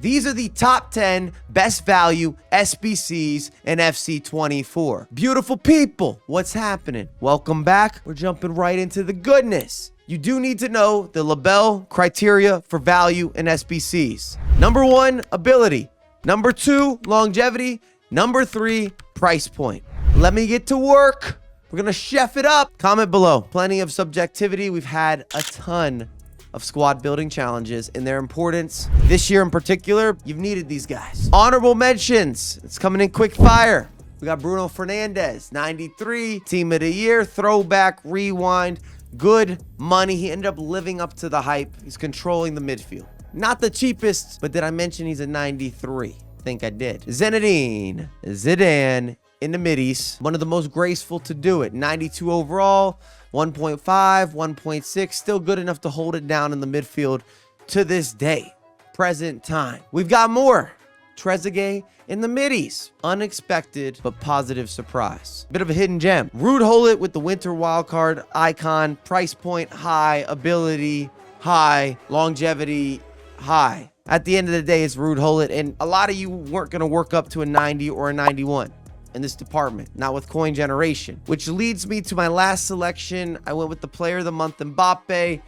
These are the top 10 best value SBCs in FC24. Beautiful people, what's happening? Welcome back. We're jumping right into the goodness. You do need to know the LaBelle criteria for value in SBCs. Number 1, ability. Number 2, longevity. Number 3, price point. Let me get to work. We're gonna chef it up. Comment below. Plenty of subjectivity. We've had a ton of squad building challenges and their importance. This year in particular, you've needed these guys. Honorable mentions. It's coming in quick fire. We got Bruno Fernandes, 93, team of the year, throwback, rewind, good money. He ended up living up to the hype. He's controlling the midfield. Not the cheapest, but did I mention he's a 93? I think I did. Zinedine Zidane in the middies. One of the most graceful to do it. 92 overall. 1.5, 1.6, still good enough to hold it down in the midfield to this day, present time. We've got more. Trezeguet in the middies. Unexpected, but positive surprise. Bit of a hidden gem. Ruud Gullit with the winter wildcard icon. Price point high, ability high, longevity high. At the end of the day, it's Ruud Gullit, and a lot of you weren't going to work up to a 90 or a 91. In this department, not with coin generation, which leads me to my last selection. I went with the player of the month, Mbappe.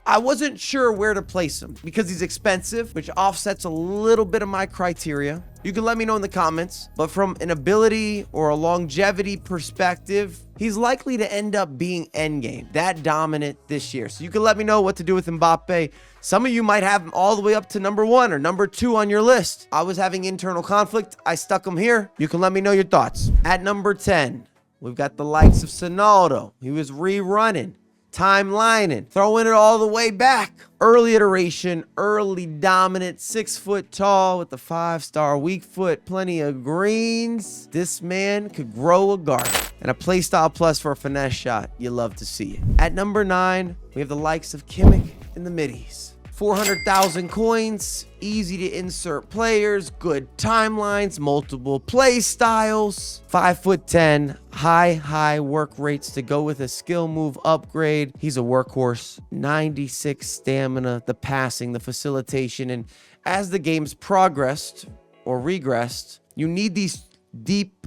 I wasn't sure where to place him because he's expensive, which offsets a little bit of my criteria. You can let me know in the comments, but from an ability or a longevity perspective, he's likely to end up being endgame, that dominant this year. So you can let me know what to do with Mbappe. Some of you might have him all the way up to number 1 or number 2 on your list. I was having internal conflict. I stuck him here. You can let me know your thoughts. At number 10, we've got the likes of Sonaldo. He was rerunning, timelining, throwing it all the way back. Early iteration, early dominant, 6 foot tall with the 5-star weak foot, plenty of greens. This man could grow a garden. And a playstyle plus for a finesse shot. You love to see it. At number 9, we have the likes of Kimick in the middies. 400,000 coins, easy to insert players, good timelines, multiple play styles. 5'10", high work rates to go with a skill move upgrade. He's a workhorse. 96 stamina, the passing, the facilitation, and as the game's progressed or regressed, you need these deep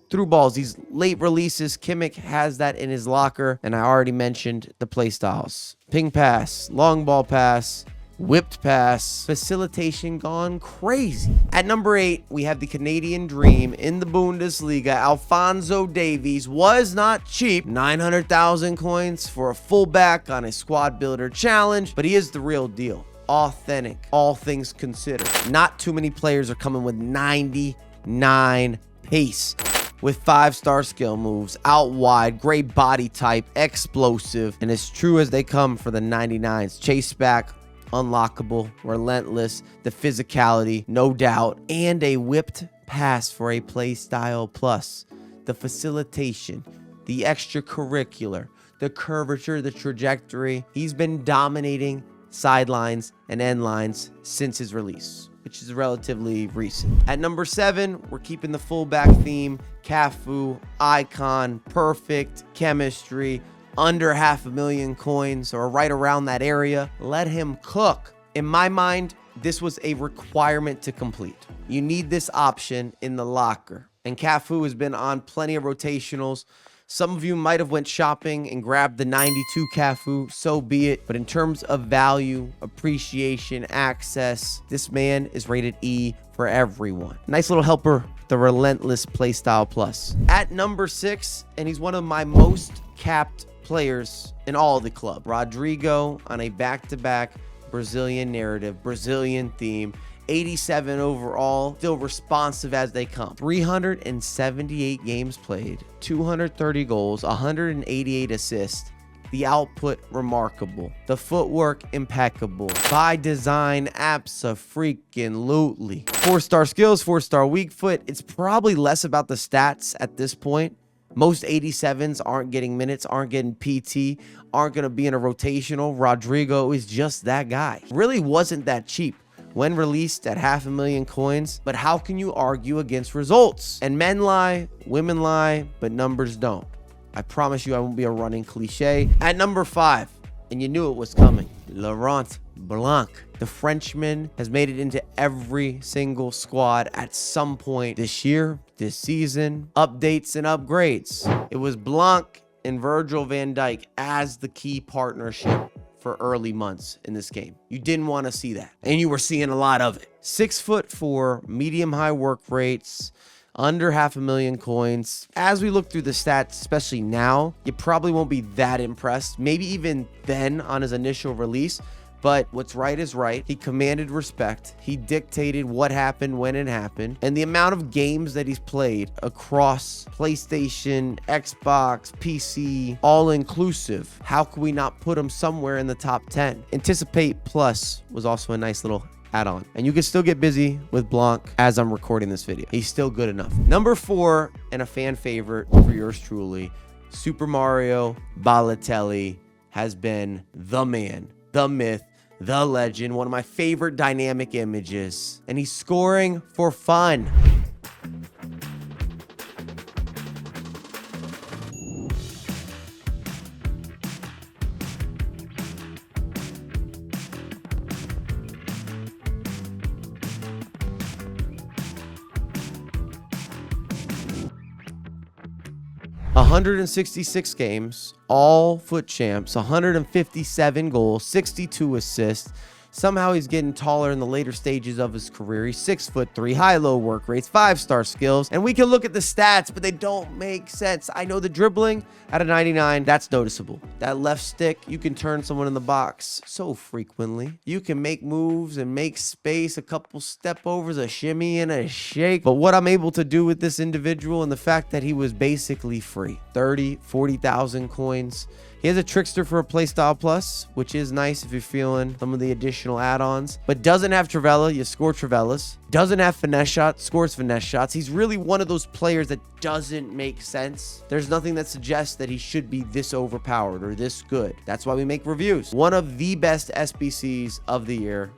through balls, these late releases. Kimick has that in his locker, and I already mentioned the play styles. Ping pass, long ball pass, whipped pass, facilitation gone crazy. At number 8, we have the Canadian Dream in the Bundesliga. Alphonso Davies was not cheap. 900,000 coins for a fullback on a squad builder challenge, but he is the real deal. Authentic, all things considered. Not too many players are coming with 99 pace. With 5-star skill moves, out wide, great body type, explosive, and as true as they come for the 99s. Chase back, unlockable, relentless, the physicality, no doubt, and a whipped pass for a play style plus. The facilitation, the extracurricular, the curvature, the trajectory. He's been dominating sidelines and end lines since his release, which is relatively recent. At number 7, we're keeping the fullback theme. Cafu, icon, perfect chemistry, under 500,000 coins or right around that area. Let him cook. In my mind, this was a requirement to complete. You need this option in the locker. And Cafu has been on plenty of rotationals. Some of you might have went shopping and grabbed the 92 Cafu, so be it. But in terms of value, appreciation, access, this man is rated E for everyone. Nice little helper, the relentless playstyle plus. At number 6, and he's one of my most capped players in all of the club. Rodrigo on a back-to-back Brazilian narrative, Brazilian theme. 87 overall, still responsive as they come. 378 games played, 230 goals, 188 assists. The output remarkable, the footwork impeccable, by design abso-freaking-lutely. 4-star skills, 4-star weak foot. It's probably less about the stats at this point. Most 87s aren't getting minutes, aren't getting PT, aren't going to be in a rotational. Rodrigo is just that guy. Really wasn't that cheap when released at 500,000 coins, but how can you argue against results? And men lie, women lie, but numbers don't. I promise you I won't be a running cliche. At number 5, and you knew it was coming, Blanc. The Frenchman has made it into every single squad at some point this year, this season. Updates and upgrades. It was Blanc and Virgil van Dijk as the key partnership for early months in this game. You didn't want to see that, and you were seeing a lot of it. 6'4", medium-high work rates, under 500,000 coins. As we look through the stats, especially now, you probably won't be that impressed, maybe even then on his initial release. But what's right is right. He commanded respect. He dictated what happened when it happened. And the amount of games that he's played across PlayStation, Xbox, PC, all inclusive. How can we not put him somewhere in the top 10? Anticipate Plus was also a nice little add-on. And you can still get busy with Blanc as I'm recording this video. He's still good enough. Number 4, and a fan favorite for yours truly, Super Mario Batelli has been the man, the myth, the legend, one of my favorite dynamic images, and he's scoring for fun. "166 games, all foot champs, 157 goals, 62 assists. Somehow he's getting taller in the later stages of his career. He's 6'3", high-low work rates, 5-star skills. And we can look at the stats, but they don't make sense. I know the dribbling at a 99, that's noticeable. That left stick, you can turn someone in the box so frequently. You can make moves and make space, a couple step overs, a shimmy and a shake. But what I'm able to do with this individual and the fact that he was basically free, 30, 40,000 coins. He has a Trickster for a Playstyle Plus, which is nice if you're feeling some of the additional add-ons, but doesn't have Trivela. You score Trivelas. Doesn't have finesse shots, scores finesse shots. He's really one of those players that doesn't make sense. There's nothing that suggests that he should be this overpowered or this good. That's why we make reviews. One of the best SBCs of the year,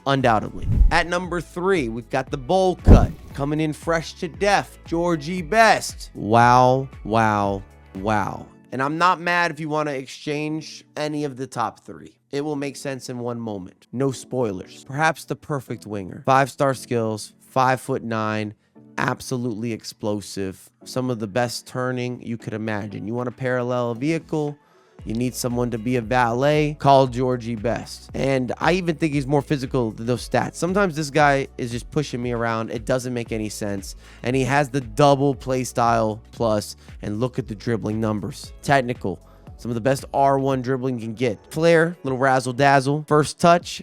undoubtedly. At number 3, we've got the bowl cut. Coming in fresh to death, Georgie Best. Wow, wow, wow. And I'm not mad if you want to exchange any of the top 3. It will make sense in one moment. No spoilers. Perhaps the perfect winger. 5-star skills, 5'9", absolutely explosive. Some of the best turning you could imagine. You want to parallel a vehicle, you need someone to be a valet, call Georgie Best. And I even think he's more physical than those stats. Sometimes this guy is just pushing me around. It doesn't make any sense. And he has the double play style plus. And look at the dribbling numbers. Technical. Some of the best R1 dribbling you can get. Flair, little razzle dazzle. First touch.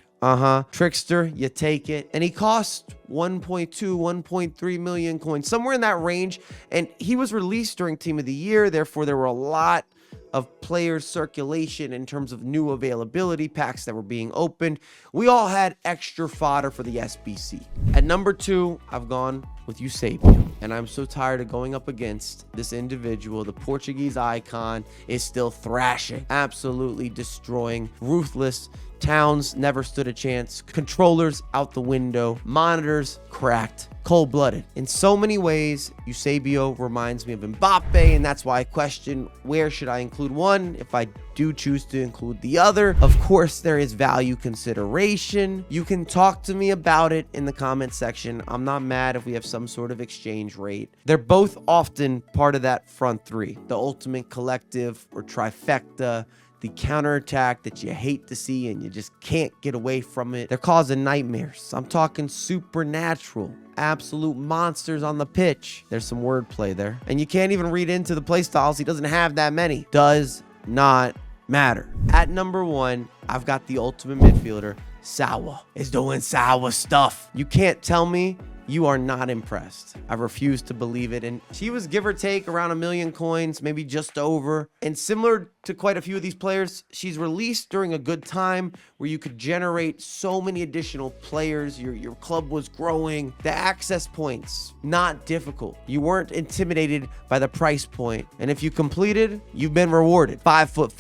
Trickster, you take it. And he costs 1.2, 1.3 million coins. Somewhere in that range. And he was released during Team of the Year. Therefore, there were a lot of players circulation in terms of new availability packs that were being opened. We all had extra fodder for the SBC. At number 2, I've gone with Eusebio, and I'm so tired of going up against this individual. The Portuguese icon is still thrashing, absolutely destroying, ruthless. Towns never stood a chance. Controllers out the window. Monitors cracked. Cold-blooded. In so many ways, Eusebio reminds me of Mbappe, and that's why I question where should I include one if I do choose to include the other. Of course, there is value consideration. You can talk to me about it in the comment section. I'm not mad if we have some sort of exchange rate. They're both often part of that front 3. The ultimate collective or trifecta. The counterattack that you hate to see and you just can't get away from it. They're causing nightmares. I'm talking supernatural, absolute monsters on the pitch. There's some wordplay there. And you can't even read into the play styles. He doesn't have that many. Does not matter. At number 1, I've got the ultimate midfielder. Sawa is doing Sawa stuff. You can't tell me you are not impressed. I refuse to believe it. And she was give or take around 1 million coins, maybe just over. And similar to quite a few of these players, she's released during a good time where you could generate so many additional players. Your club was growing. The access points, not difficult. You weren't intimidated by the price point. And if you completed, you've been rewarded. 5'5",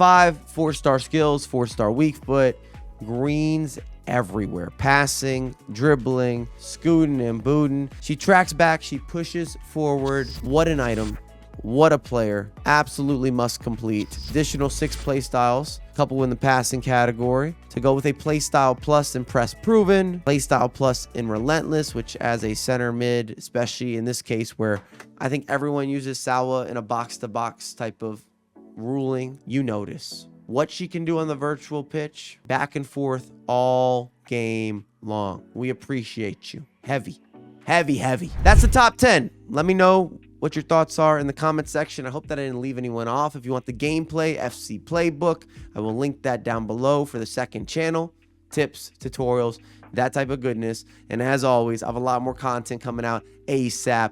4-star skills, 4-star weak foot, greens everywhere. Passing, dribbling, scooting and booting. She tracks back. She pushes forward. What an item. What a player. Absolutely must complete. Additional 6 playstyles, a couple in the passing category. To go with a playstyle plus in press proven, playstyle plus in relentless, which as a center mid, especially in this case where I think everyone uses Salwa in a box-to-box type of ruling, you notice what she can do on the virtual pitch, back and forth all game long. We appreciate you. Heavy, heavy, heavy. That's the top 10. Let me know what your thoughts are in the comment section. I hope that I didn't leave anyone off. If you want the gameplay FC playbook, I will link that down below for the second channel. Tips, tutorials, that type of goodness. And as always, I have a lot more content coming out ASAP.